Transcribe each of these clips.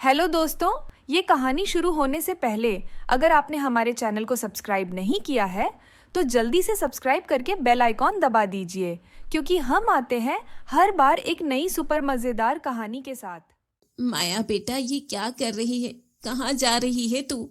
Hello दोस्तों, ये कहानी शुरू होने से पहले अगर आपने हमारे चैनल को सब्सक्राइब नहीं किया है तो जल्दी से सब्सक्राइब करके बेल आइकॉन दबा दीजिए क्योंकि हम आते हैं हर बार एक नई सुपर मज़ेदार कहानी के साथ। माया बेटा, ये क्या कर रही है? कहाँ जा रही है तू?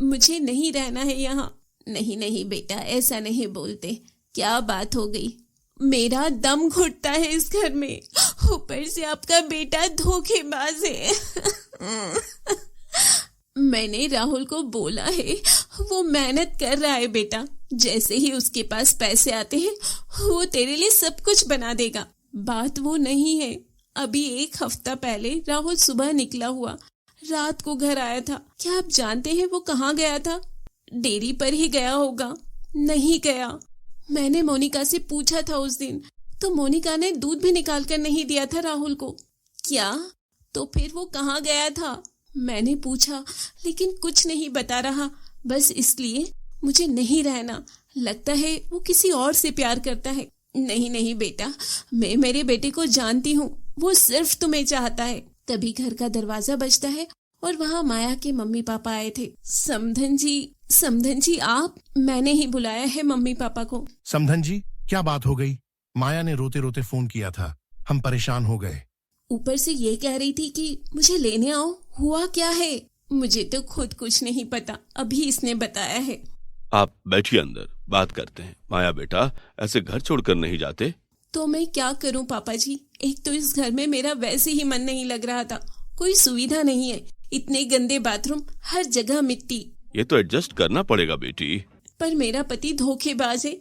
मुझे नहीं रहना है यहाँ। नहीं नहीं बेटा, ऐसा नहीं बोलते। क्या बात हो गई? मेरा दम घुटता है इस घर में। ऊपर से आपका बेटा धोखेबाज है। मैंने राहुल को बोला है, वो मेहनत कर रहा है बेटा। जैसे ही उसके पास पैसे आते हैं वो तेरे लिए सब कुछ बना देगा। बात वो नहीं है। अभी 1 हफ्ता पहले राहुल सुबह निकला हुआ, रात को घर आया था। क्या आप जानते हैं वो कहाँ गया था? डेयरी पर ही गया होगा। नहीं गया। मैंने मोनिका से पूछा था उस दिन, तो मोनिका ने दूध भी निकाल कर नहीं दिया था राहुल को। क्या? तो फिर वो कहाँ गया था? मैंने पूछा, लेकिन कुछ नहीं बता रहा। बस इसलिए मुझे नहीं रहना। लगता है वो किसी और से प्यार करता है। नहीं नहीं बेटा, मैं मेरे बेटे को जानती हूँ। वो सिर्फ तुम्हें चाहता है। तभी घर का दरवाजा बजता है और वहाँ माया के मम्मी पापा आए थे। समधन जी आप? मैंने ही बुलाया है मम्मी पापा को। समधन जी, क्या बात हो गई? माया ने रोते रोते फोन किया था, हम परेशान हो गए। ऊपर से ये कह रही थी कि मुझे लेने आओ। हुआ क्या है? मुझे तो खुद कुछ नहीं पता, अभी इसने बताया है। आप बैठिए, अंदर बात करते हैं। माया बेटा, ऐसे घर छोड़कर नहीं जाते। तो मैं क्या करूं पापा जी? एक तो इस घर में मेरा वैसे ही मन नहीं लग रहा था। कोई सुविधा नहीं है, इतने गंदे बाथरूम, हर जगह मिट्टी। ये तो एडजस्ट करना पड़ेगा बेटी। पर मेरा पति धोखेबाज है,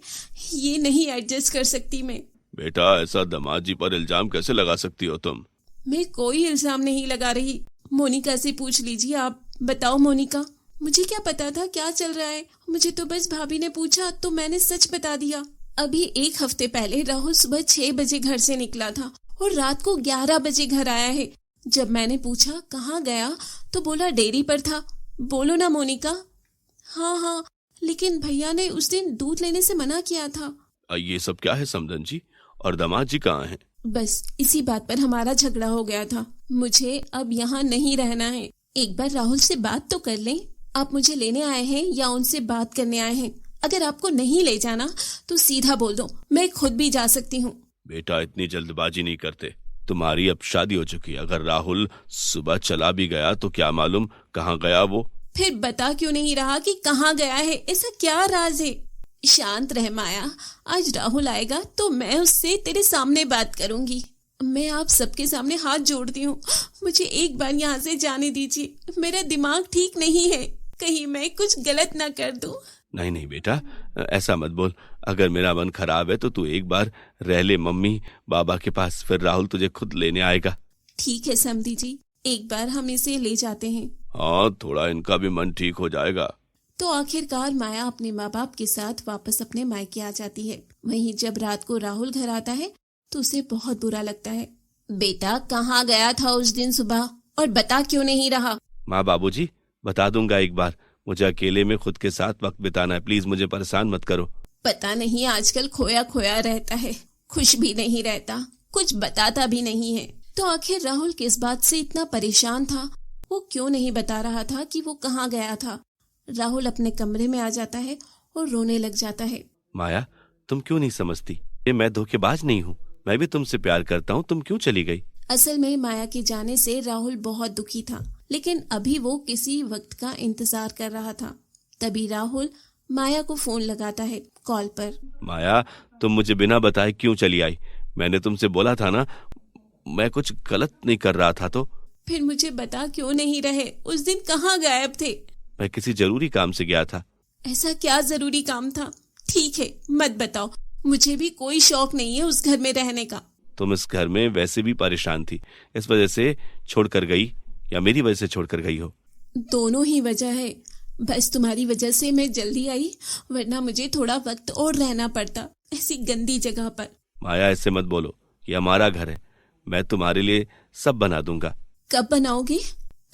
ये नहीं एडजस्ट कर सकती मैं। बेटा, ऐसा दामाद जी पर इल्जाम कैसे लगा सकती हो तुम? मैं कोई इल्जाम नहीं लगा रही। मोनिका से पूछ लीजिए आप। बताओ मोनिका, मुझे क्या पता था क्या चल रहा है? मुझे तो बस भाभी ने पूछा तो मैंने सच बता दिया। अभी 1 हफ्ते पहले राहुल सुबह 6 बजे घर से निकला था और रात को 11 बजे घर आया है। जब मैंने पूछा कहाँ गया तो बोला डेयरी पर था। बोलो ना मोनिका। हाँ, लेकिन भैया ने उस दिन दूध लेने से मना किया था। ये सब क्या है समधन जी? और दामाद जी कहाँ हैं? बस इसी बात पर हमारा झगड़ा हो गया था। मुझे अब यहाँ नहीं रहना है। एक बार राहुल से बात तो कर लें। आप मुझे लेने आए हैं या उनसे बात करने आए हैं? अगर आपको नहीं ले जाना तो सीधा बोल दो, मैं खुद भी जा सकती हूँ। बेटा, इतनी जल्दबाजी नहीं करते। तुम्हारी अब शादी हो चुकी है। अगर राहुल सुबह चला भी गया तो क्या मालूम कहाँ गया वो। फिर बता क्यों नहीं रहा कि कहाँ गया है? ऐसा क्या राज है? शांत रह माया, आज राहुल आएगा तो मैं उससे तेरे सामने बात करूंगी। मैं आप सबके सामने हाथ जोड़ती हूँ, मुझे एक बार यहाँ से जाने दीजिए। मेरा दिमाग ठीक नहीं है, कहीं मैं कुछ गलत ना कर दूं। नहीं नहीं बेटा, ऐसा मत बोल। अगर मेरा मन खराब है तो तू एक बार रह ले मम्मी बाबा के पास, फिर राहुल तुझे खुद लेने आएगा। ठीक है समधी जी, एक बार हम इसे ले जाते हैं। हाँ, थोड़ा इनका भी मन ठीक हो जाएगा। तो आखिरकार माया अपने माँ बाप के साथ वापस अपने मायके आ जाती है। वहीं जब रात को राहुल घर आता है तो उसे बहुत बुरा लगता है। बेटा, कहाँ गया था उस दिन सुबह और बता क्यों नहीं रहा? माँ बाबूजी, बता दूंगा एक बार। मुझे अकेले में खुद के साथ वक्त बिताना है। प्लीज मुझे परेशान मत करो। पता नहीं आजकल खोया खोया रहता है, खुश भी नहीं रहता, कुछ बताता भी नहीं है। तो आखिर राहुल किस बात से इतना परेशान था? वो क्यों नहीं बता रहा था कि वो कहाँ गया था? राहुल अपने कमरे में आ जाता है और रोने लग जाता है। माया, तुम क्यों नहीं समझती? ये मैं धोखेबाज नहीं हूँ। मैं भी तुमसे प्यार करता हूँ। तुम क्यों चली गई? असल में माया के जाने से राहुल बहुत दुखी था, लेकिन अभी वो किसी वक्त का इंतजार कर रहा था। तभी राहुल माया को फोन लगाता है कॉल पर। माया, तुम मुझे बिना बताए क्यों चली आई? मैंने तुमसे बोला था ना, मैं कुछ गलत नहीं कर रहा था। तो फिर मुझे बता क्यों नहीं रहे? उस दिन कहाँ गायब थे? मैं किसी जरूरी काम से गया था। ऐसा क्या जरूरी काम था? ठीक है, मत बताओ। मुझे भी कोई शौक नहीं है उस घर में रहने का। तुम इस घर में वैसे भी परेशान थी, इस वजह से छोड़कर गई या मेरी वजह से छोड़कर गई हो? दोनों ही वजह है। बस तुम्हारी वजह से मैं जल्दी आई, वरना मुझे थोड़ा वक्त और रहना पड़ता ऐसी गंदी जगह पर। माया, ऐसे मत बोलो। ये हमारा घर है। मैं तुम्हारे लिए सब बना दूंगा। कब बनाओगे?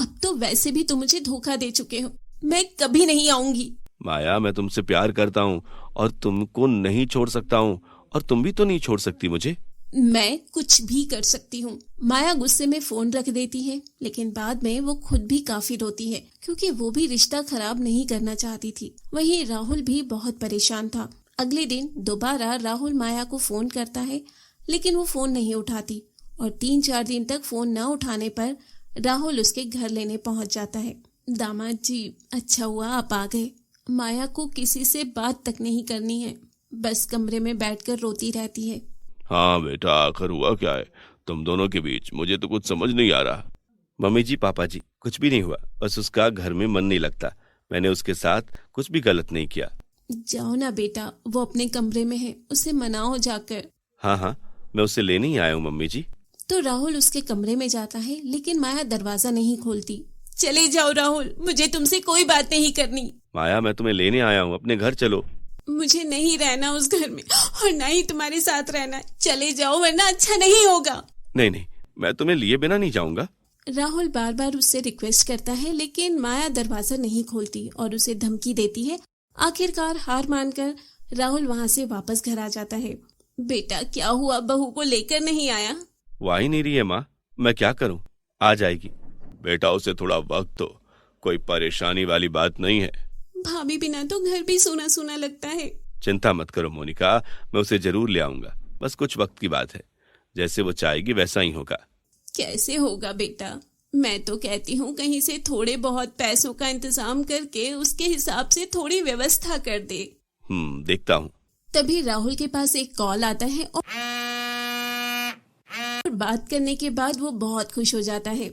अब तो वैसे भी तुम मुझे धोखा दे चुके हो। मैं कभी नहीं आऊंगी। माया, मैं तुमसे प्यार करता हूँ और तुमको नहीं छोड़ सकता हूँ, और तुम भी तो नहीं छोड़ सकती मुझे। मैं कुछ भी कर सकती हूँ। माया गुस्से में फोन रख देती है, लेकिन बाद में वो खुद भी काफी रोती है क्योंकि वो भी रिश्ता खराब नहीं करना चाहती थी। वहीं राहुल भी बहुत परेशान था। अगले दिन दोबारा राहुल माया को फोन करता है, लेकिन वो फोन नहीं उठाती और 3-4 दिन तक फोन न उठाने पर राहुल उसके घर लेने पहुंच जाता है। दामाद जी, अच्छा हुआ आप आ गए। माया को किसी से बात तक नहीं करनी है, बस कमरे में बैठकर रोती रहती है। हाँ बेटा, आखिर हुआ क्या है तुम दोनों के बीच? मुझे तो कुछ समझ नहीं आ रहा। मम्मी जी, पापा जी, कुछ भी नहीं हुआ, बस उसका घर में मन नहीं लगता। मैंने उसके साथ कुछ भी गलत नहीं किया। जाओ ना बेटा, वो अपने कमरे में है, उसे मनाओ जाकर। हाँ हाँ, मैं उसे लेने ही आया हूँ मम्मी जी। तो राहुल उसके कमरे में जाता है, लेकिन माया दरवाजा नहीं खोलती। चले जाओ राहुल, मुझे तुमसे कोई बात नहीं करनी। माया, मैं तुम्हें लेने आया हूँ, अपने घर चलो। मुझे नहीं रहना उस घर में और ना ही तुम्हारे साथ रहना। चले जाओ वरना अच्छा नहीं होगा। नहीं नहीं, मैं तुम्हें लिए बिना नहीं जाऊंगा। राहुल बार बार उससे रिक्वेस्ट करता है, लेकिन माया दरवाजा नहीं खोलती और उसे धमकी देती है। आखिरकार हार मानकर राहुल वहाँ से वापस घर आ जाता है। बेटा क्या हुआ, बहू को लेकर नहीं आया? वो आ ही नहीं रही है माँ, मैं क्या करूँ? आ जाएगी। बेटा, उसे थोड़ा वक्त दो, कोई परेशानी वाली बात नहीं है। भाभी बिना तो घर भी सूना सूना लगता है। चिंता मत करो मोनिका, मैं उसे जरूर ले आऊंगा, बस कुछ वक्त की बात है। जैसे वो चाहेगी वैसा ही होगा। कैसे होगा बेटा? मैं तो कहती हूँ कहीं से थोड़े बहुत पैसों का इंतजाम करके उसके हिसाब से थोड़ी व्यवस्था कर दे। देखता हूँ। तभी राहुल के पास एक कॉल आता है और बात करने के बाद वो बहुत खुश हो जाता है।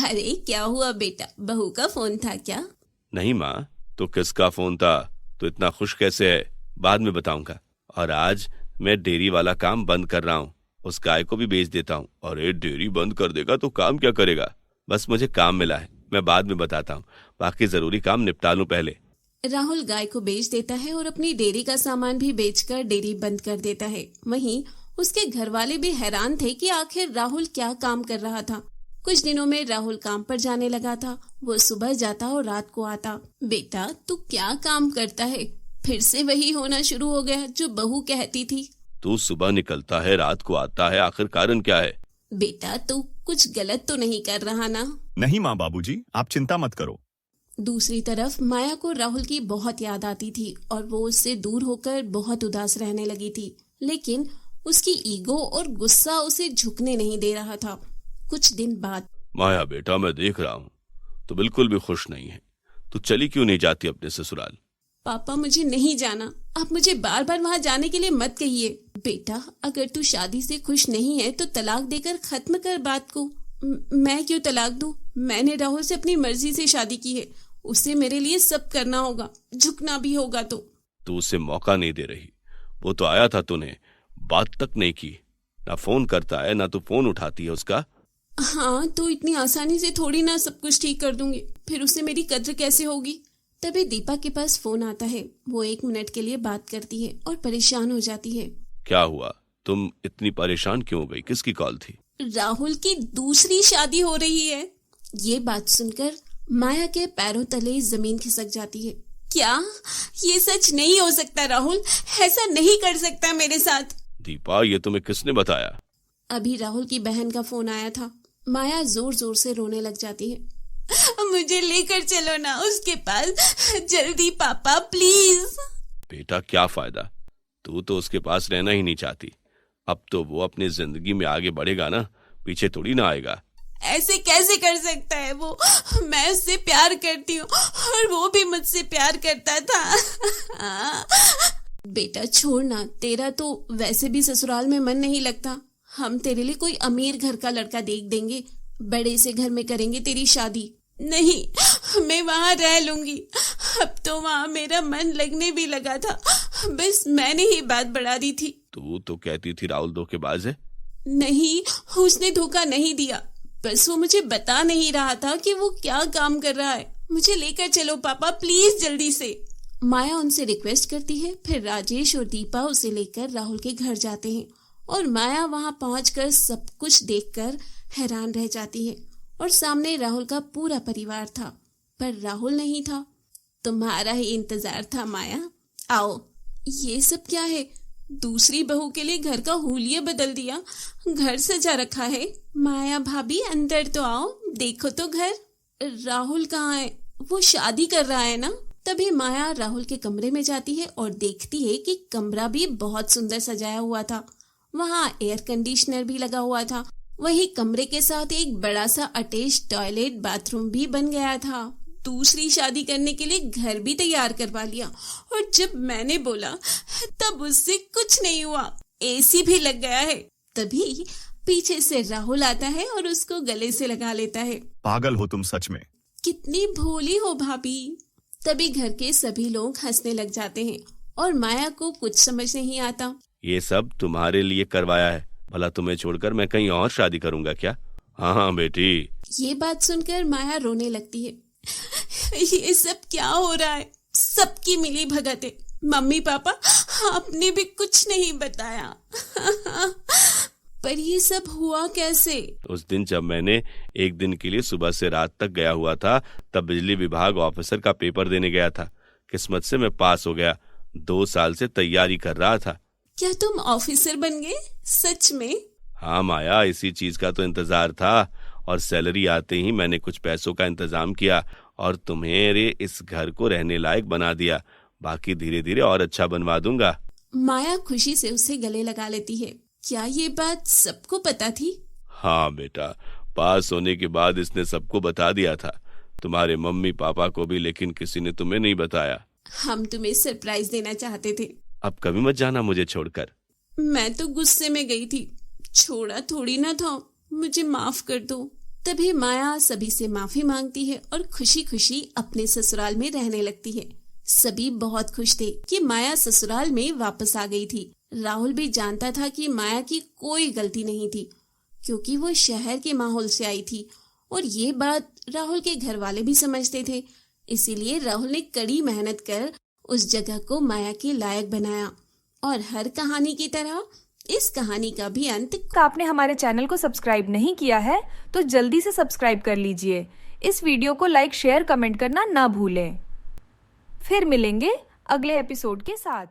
अरे क्या हुआ बेटा, बहू का फोन था क्या? नहीं माँ, तो किसका फोन था? तो इतना खुश कैसे है? बाद में बताऊंगा। और आज मैं डेयरी वाला काम बंद कर रहा हूँ, उस गाय को भी बेच देता हूँ। अरे डेयरी बंद कर देगा तो काम क्या करेगा? बस मुझे काम मिला है, मैं बाद में बताता हूँ, बाकी जरूरी काम निपटा लूं पहले। राहुल गाय को बेच देता है और अपनी डेयरी का सामान भी बेचकर डेयरी बंद कर देता है। वहीं उसके घर वाले भी हैरान थे कि आखिर राहुल क्या काम कर रहा था। कुछ दिनों में राहुल काम पर जाने लगा था। वो सुबह जाता और रात को आता। बेटा तू क्या काम करता है? फिर से वही होना शुरू हो गया जो बहू कहती थी। तू सुबह निकलता है, रात को आता है, आखिर कारण क्या है? बेटा तू कुछ गलत तो नहीं कर रहा ना? नहीं माँ बाबूजी, आप चिंता मत करो। दूसरी तरफ माया को राहुल की बहुत याद आती थी और वो उससे दूर होकर बहुत उदास रहने लगी थी। लेकिन उसकी ईगो और गुस्सा उसे झुकने नहीं दे रहा था। कुछ दिन बाद, माया बेटा, मैं देख रहा हूँ तो बिल्कुल भी खुश नहीं है। तू चली क्यों नहीं जाती अपने ससुराल? पापा मुझे नहीं जाना, आप मुझे बार बार वहाँ जाने के लिए मत कहिए। बेटा अगर तू शादी से खुश नहीं है तो तलाक देकर खत्म कर बात को। मैं क्यों तलाक दूं? मैंने राहुल से अपनी मर्जी से शादी की है, उसे मेरे लिए सब करना होगा, झुकना भी होगा। तो तू उसे मौका नहीं दे रही। वो तो आया था, तूने बात तक नहीं की। ना फोन करता है, ना तू फोन उठाती है उसका। हाँ तो इतनी आसानी से थोड़ी ना सब कुछ ठीक कर दूंगी, फिर उसे मेरी कद्र कैसे होगी? तभी दीपा के पास फोन आता है। वो 1 मिनट के लिए बात करती है और परेशान हो जाती है। क्या हुआ? तुम इतनी परेशान क्यों हो गई? किसकी कॉल थी? राहुल की दूसरी शादी हो रही है। ये बात सुनकर माया के पैरों तले जमीन खिसक जाती है। क्या ये सच नहीं हो सकता? राहुल ऐसा नहीं कर सकता मेरे साथ। दीपा, ये तुम्हें किसने बताया? अभी राहुल की बहन का फोन आया था। माया जोर जोर से रोने लग जाती है। मुझे लेकर चलो ना उसके पास, जल्दी पापा प्लीज। बेटा क्या फायदा, तू तो उसके पास रहना ही नहीं चाहती। अब तो वो अपनी जिंदगी में आगे बढ़ेगा ना, पीछे थोड़ी ना आएगा। ऐसे कैसे कर सकता है वो? मैं उससे प्यार करती हूँ और वो भी मुझसे प्यार करता था। बेटा छोड़ ना, तेरा तो वैसे भी ससुराल में मन नहीं लगता। हम तेरे लिए कोई अमीर घर का लड़का देख देंगे, बड़े से घर में करेंगे तेरी शादी। नहीं, मैं वहाँ रह लूंगी। अब तो वहाँ मेरा मन लगने भी लगा था, बस मैंने ही बात बढ़ा दी थी। तू तो कहती थी राहुल धोखेबाज है। नहीं, उसने धोखा नहीं दिया, बस वो मुझे बता नहीं रहा था कि वो क्या काम कर रहा है। मुझे लेकर चलो पापा प्लीज, जल्दी से। माया उनसे रिक्वेस्ट करती है। फिर राजेश और दीपा उसे लेकर राहुल के घर जाते हैं और माया वहां पहुंचकर सब कुछ देखकर हैरान रह जाती है। और सामने राहुल का पूरा परिवार था, पर राहुल नहीं था। तुम्हारा ही इंतजार था माया, आओ। ये सब क्या है? दूसरी बहू के लिए घर का हुलिया बदल दिया, घर सजा रखा है। माया भाभी अंदर तो आओ, देखो तो घर। राहुल कहाँ है? वो शादी कर रहा है ना? तभी माया राहुल के कमरे में जाती है और देखती है कि कमरा भी बहुत सुंदर सजाया हुआ था। वहाँ एयर कंडीशनर भी लगा हुआ था। वही कमरे के साथ एक बड़ा सा अटैच टॉयलेट बाथरूम भी बन गया था। दूसरी शादी करने के लिए घर भी तैयार करवा लिया। और जब मैंने बोला तब उससे कुछ नहीं हुआ, एसी भी लग गया है। तभी पीछे से राहुल आता है और उसको गले से लगा लेता है। पागल हो तुम सच में। कितनी भोली हो भाभी। तभी घर के सभी लोग हंसने लग जाते हैं और माया को कुछ समझ नहीं आता। ये सब तुम्हारे लिए करवाया है, भला तुम्हें छोड़कर मैं कहीं और शादी करूंगा क्या? हाँ बेटी। ये बात सुनकर माया रोने लगती है। ये सब क्या हो रहा है? सबकी मिली भगत है। मम्मी पापा आपने भी कुछ नहीं बताया। पर ये सब हुआ कैसे? उस दिन जब मैंने एक दिन के लिए सुबह से रात तक गया हुआ था, तब बिजली विभाग ऑफिसर का पेपर देने गया था। किस्मत से मैं पास हो गया। 2 साल से तैयारी कर रहा था। क्या तुम ऑफिसर बन गए? सच में? हाँ माया, इसी चीज का तो इंतजार था। और सैलरी आते ही मैंने कुछ पैसों का इंतजाम किया और तुम्हें इस घर को रहने लायक बना दिया। बाकी धीरे धीरे और अच्छा बनवा दूंगा। माया खुशी से उसे गले लगा लेती है। क्या ये बात सबको पता थी? हाँ बेटा, पास होने के बाद इसने सबको बता दिया था, तुम्हारे मम्मी पापा को भी, लेकिन किसी ने तुम्हें नहीं बताया। हम तुम्हें सरप्राइज देना चाहते थे। अब कभी मत जाना मुझे छोड़कर। मैं तो गुस्से में गई थी, छोड़ा थोड़ी ना था। मुझे माफ कर दो। तभी माया सभी से माफी मांगती है और खुशी खुशी अपने ससुराल में रहने लगती है। सभी बहुत खुश थे कि माया ससुराल में वापस आ गई थी। राहुल भी जानता था कि माया की कोई गलती नहीं थी, क्योंकि वो शहर के माहौल से आई थी और ये बात राहुल के घर वाले भी समझते थे। इसीलिए राहुल ने कड़ी मेहनत कर उस जगह को माया के लायक बनाया। और हर कहानी की तरह इस कहानी का भी अंत। आपने हमारे चैनल को सब्सक्राइब नहीं किया है तो जल्दी से सब्सक्राइब कर लीजिए। इस वीडियो को लाइक, शेयर, कमेंट करना ना भूलें। फिर मिलेंगे अगले एपिसोड के साथ।